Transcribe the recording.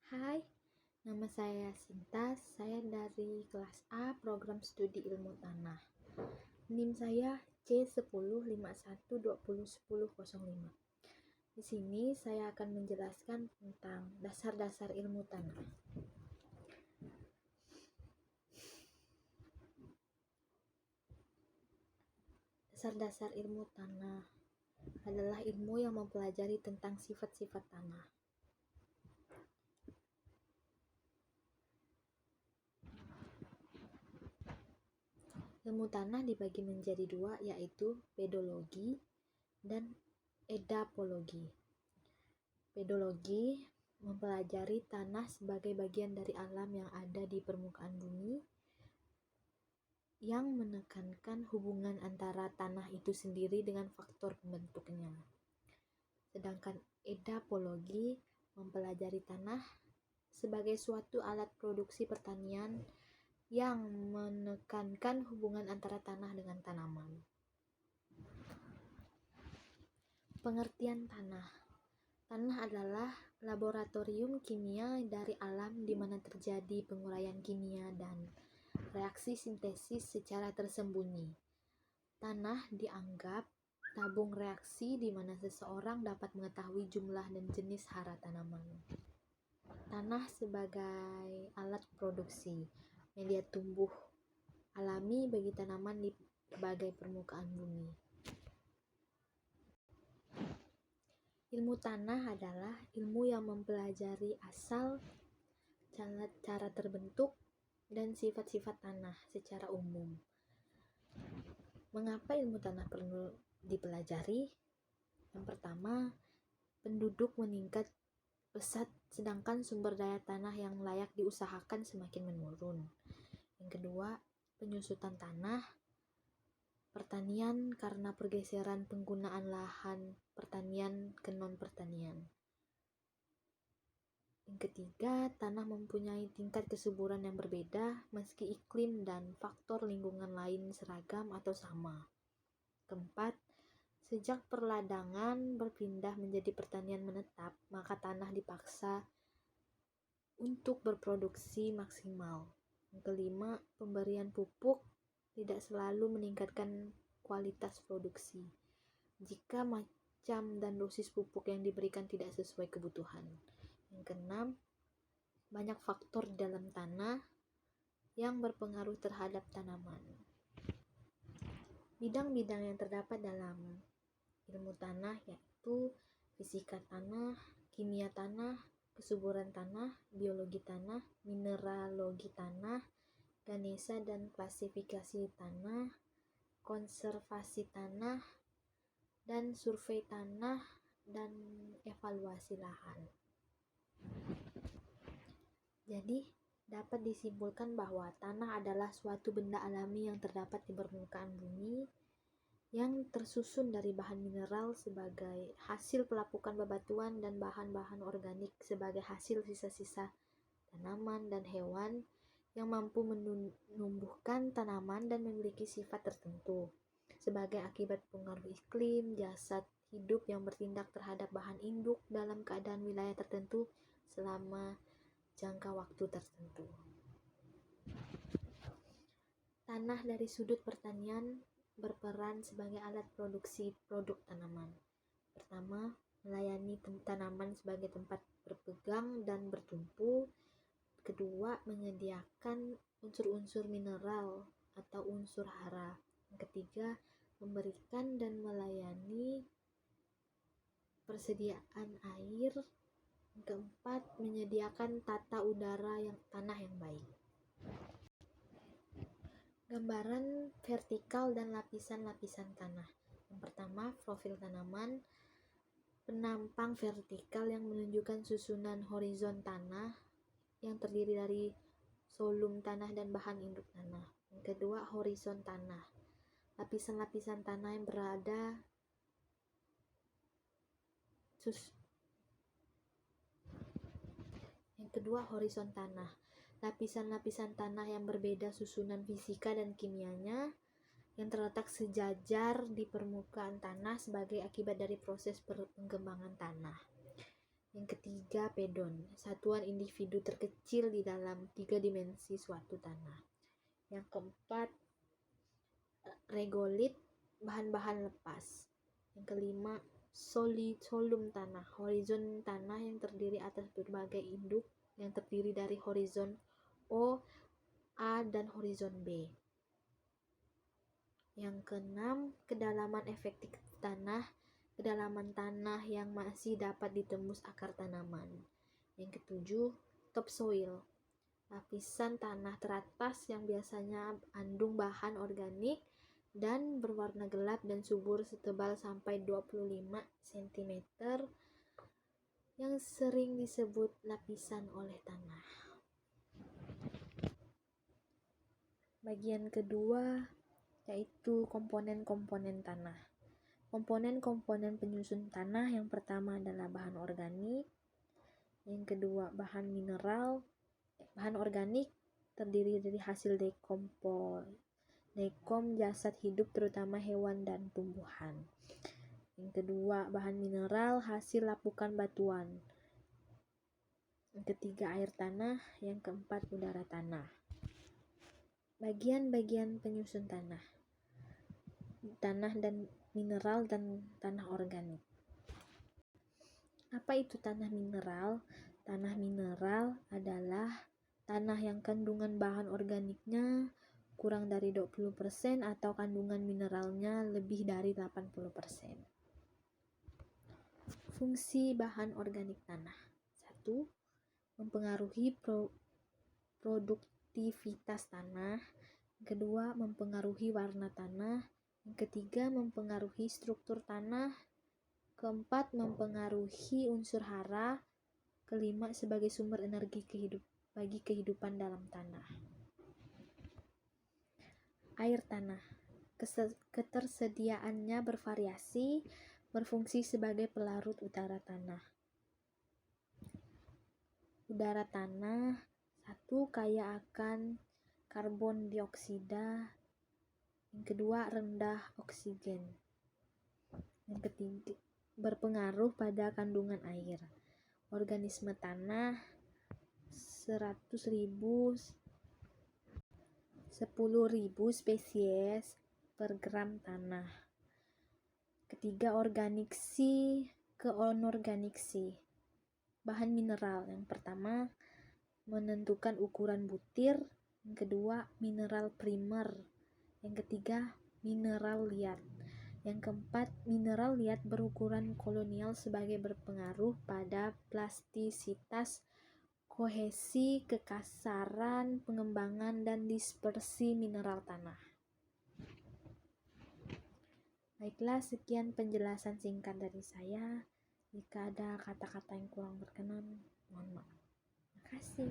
Hai, nama saya Sinta. Saya dari kelas A, program studi ilmu tanah. NIM saya C1051201005. Di sini saya akan menjelaskan tentang dasar-dasar ilmu tanah. Dasar-dasar ilmu tanah adalah ilmu yang mempelajari tentang sifat-sifat tanah. Ilmu tanah dibagi menjadi dua, yaitu pedologi dan edapologi. Pedologi mempelajari tanah sebagai bagian dari alam yang ada di permukaan bumi yang menekankan hubungan antara tanah itu sendiri dengan faktor pembentuknya. Sedangkan edapologi mempelajari tanah sebagai suatu alat produksi pertanian yang menekankan hubungan antara tanah dengan tanaman. Pengertian tanah. Tanah adalah laboratorium kimia dari alam di mana terjadi penguraian kimia dan reaksi sintesis secara tersembunyi. Tanah dianggap tabung reaksi di mana seseorang dapat mengetahui jumlah dan jenis hara tanaman. Tanah sebagai alat produksi, media tumbuh alami bagi tanaman di berbagai permukaan bumi. Ilmu tanah adalah ilmu yang mempelajari asal, cara terbentuk, dan sifat-sifat tanah secara umum. Mengapa ilmu tanah perlu dipelajari? Yang pertama, penduduk meningkat pesat sedangkan sumber daya tanah yang layak diusahakan semakin menurun. Yang kedua, penyusutan tanah, pertanian karena pergeseran penggunaan lahan pertanian ke non-pertanian. Yang ketiga, tanah mempunyai tingkat kesuburan yang berbeda meski iklim dan faktor lingkungan lain seragam atau sama. Keempat, sejak perladangan berpindah menjadi pertanian menetap, maka tanah dipaksa untuk berproduksi maksimal. Yang kelima, pemberian pupuk tidak selalu meningkatkan kualitas produksi jika macam dan dosis pupuk yang diberikan tidak sesuai kebutuhan. Yang keenam, banyak faktor dalam tanah yang berpengaruh terhadap tanaman. Bidang-bidang yang terdapat dalam ilmu tanah yaitu fisika tanah, kimia tanah, kesuburan tanah, biologi tanah, mineralogi tanah, ganesa dan klasifikasi tanah, konservasi tanah, dan survei tanah, dan evaluasi lahan. Jadi, dapat disimpulkan bahwa tanah adalah suatu benda alami yang terdapat di permukaan bumi yang tersusun dari bahan mineral sebagai hasil pelapukan bebatuan dan bahan-bahan organik sebagai hasil sisa-sisa tanaman dan hewan yang mampu menumbuhkan tanaman dan memiliki sifat tertentu sebagai akibat pengaruh iklim, jasad hidup yang bertindak terhadap bahan induk dalam keadaan wilayah tertentu selama jangka waktu tertentu. Tanah dari sudut pertanian berperan sebagai alat produksi produk tanaman. Pertama, melayani tanaman sebagai tempat berpegang dan bertumpu. Kedua, menyediakan unsur-unsur mineral atau unsur hara. Yang ketiga, memberikan dan melayani persediaan air. Yang keempat, menyediakan tata udara tanah yang baik. Gambaran vertikal dan lapisan-lapisan tanah. Yang pertama, profil tanaman. Penampang vertikal yang menunjukkan susunan horizon tanah yang terdiri dari solum tanah dan bahan induk tanah. Yang kedua, horizon tanah. Lapisan-lapisan tanah yang berada Yang kedua, horizon tanah. Lapisan-lapisan tanah yang berbeda susunan fisika dan kimianya yang terletak sejajar di permukaan tanah sebagai akibat dari proses pengembangan tanah. Yang ketiga, pedon, satuan individu terkecil di dalam 3 dimensi suatu tanah. Yang keempat, regolit, bahan-bahan lepas. Yang kelima, solum tanah, horizon tanah yang terdiri atas berbagai induk yang terdiri dari horizon O, A, dan horizon B. Yang keenam, kedalaman efektif tanah, kedalaman tanah yang masih dapat ditembus akar tanaman. Yang ketujuh, topsoil, lapisan tanah teratas yang biasanya mengandung bahan organik dan berwarna gelap dan subur setebal sampai 25 cm yang sering disebut lapisan oleh tanah. Bagian kedua yaitu komponen-komponen tanah. Komponen-komponen penyusun tanah yang pertama adalah bahan organik, yang kedua bahan mineral. Bahan organik terdiri dari hasil dekom jasad hidup terutama hewan dan tumbuhan. Yang kedua bahan mineral hasil lapukan batuan. Yang ketiga air tanah, yang keempat udara tanah. Bagian-bagian penyusun tanah dan mineral dan tanah organik. Apa itu tanah mineral? Tanah mineral adalah tanah yang kandungan bahan organiknya kurang dari 20% atau kandungan mineralnya lebih dari 80%. Fungsi bahan organik tanah. 1. Mempengaruhi produktivitas tanah. Kedua, mempengaruhi warna tanah. Yang ketiga, mempengaruhi struktur tanah. Keempat, mempengaruhi unsur hara. Kelima, sebagai sumber energi bagi kehidupan dalam tanah. Air tanah. Ketersediaannya bervariasi, berfungsi sebagai pelarut udara tanah. Udara tanah. 1. Kaya akan karbon dioksida. Yang kedua, rendah oksigen. Yang ketiga, berpengaruh pada kandungan air. Organisme tanah 10.000 spesies per gram tanah. Ketiga, organiksi ke anorganiksi. Bahan mineral. Yang pertama, menentukan ukuran butir. Yang kedua, mineral primer. Yang ketiga, mineral liat. Yang keempat, mineral liat berukuran kolonial sebagai berpengaruh pada plastisitas, kohesi, kekasaran, pengembangan, dan dispersi mineral tanah. Baiklah, sekian penjelasan singkat dari saya. Jika ada kata-kata yang kurang berkenan, mohon maaf. Terima kasih.